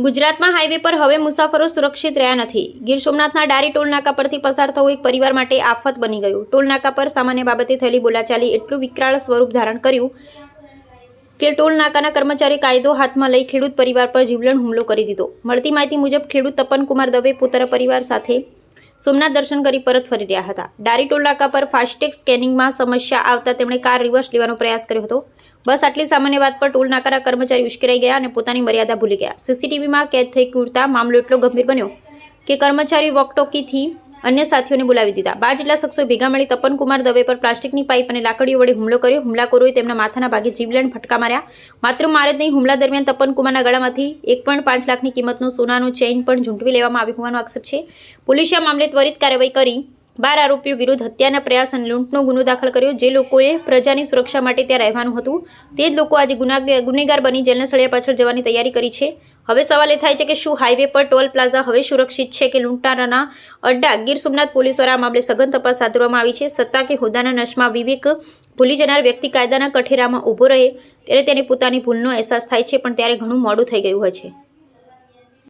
ગુજરાતમાં હાઈવે પર હવે મુસાફરો સુરક્ષિત રહ્યા નથી। ગીર સોમનાથના ડારી ટોલ નાકા પરથી પસાર થવું એક પરિવાર માટે આફત બની ગયું। ટોલ નાકા પર સામાન્ય બાબતે થયેલી બોલાચાલી એટલું વિકરાળ સ્વરૂપ ધારણ કર્યું કે ટોલ નાકાના કર્મચારી કાયદો હાથમાં લઈ ખેડૂત પરિવાર પર જીવલેણ હુમલો કરી દીધો। મળતી માહિતી મુજબ ખેડૂત તપનકુમાર દવે પોતાના પરિવાર સાથે સોમનાથ દર્શન કરી પરત ફરી રહ્યા હતા। ડારી ટોલ નાકા પર ફાસ્ટેગ સ્કેનિંગમાં સમસ્યા આવતા તેમણે કાર રિવર્સ લેવાનો પ્રયાસ કર્યો હતો। બસ આટલી સામાન્ય વાત પર ટોલ નાકાના કર્મચારી ઉશ્કેરાઈ ગયા અને પોતાની મર્યાદા ભૂલી ગયા। સીસીટીવીમાં કેદ થઈ કુરતા મામલો એટલો ગંભીર બન્યો કે કર્મચારી વોકટોકીથી અન્ય સાથીઓને બોલાવી દીધા। 12 જેટલા શખ્સોએ ભેગા મળી તપનકુમાર દવે પર પ્લાસ્ટિકની પાઇપ અને લાકડીઓ વડે હુમલો કર્યો। હુમલાખોરોએ તેમના માથાના ભાગે જીવલેણ ફટકા માર્યા। માત્ર મારે જ નહીં, હુમલા દરમિયાન તપનકુમારના ગળામાંથી 1.5 લાખની કિંમતનું સોનાનું ચેઇન પણ ઝૂંટવી લેવામાં આવ્યું હોવાનો આક્ષેપ છે। પોલીસે આ મામલે ત્વરિત કાર્યવાહી કરી 12 આરોપીઓ વિરુદ્ધ હત્યાના પ્રયાસ અને લૂંટનો ગુનો દાખલ કર્યો। જે લોકોએ પ્રજાની સુરક્ષા માટે ત્યાં રહેવાનું હતું તે જ લોકો આજે ગુનેગાર બની જેલના સળિયા પાછળ જવાની તૈયારી કરી છે। હવે સવાલ એ થાય છે કે શું હાઈવે પર ટોલ પ્લાઝા હવે સુરક્ષિત છે કે લૂંટારાના અડ્ડા? ગીર સોમનાથ પોલીસ દ્વારા આ મામલે સઘન તપાસ હાથ ધરવામાં આવી છે। સત્તા કે હોદ્દાના નશમાં વિવેક ભૂલી જનાર વ્યક્તિ કાયદાના કઠેરામાં ઊભો રહે ત્યારે તેને પોતાની ભૂલનો અહેસાસ થાય છે, પણ ત્યારે ઘણું મોડું થઈ ગયું હોય છે।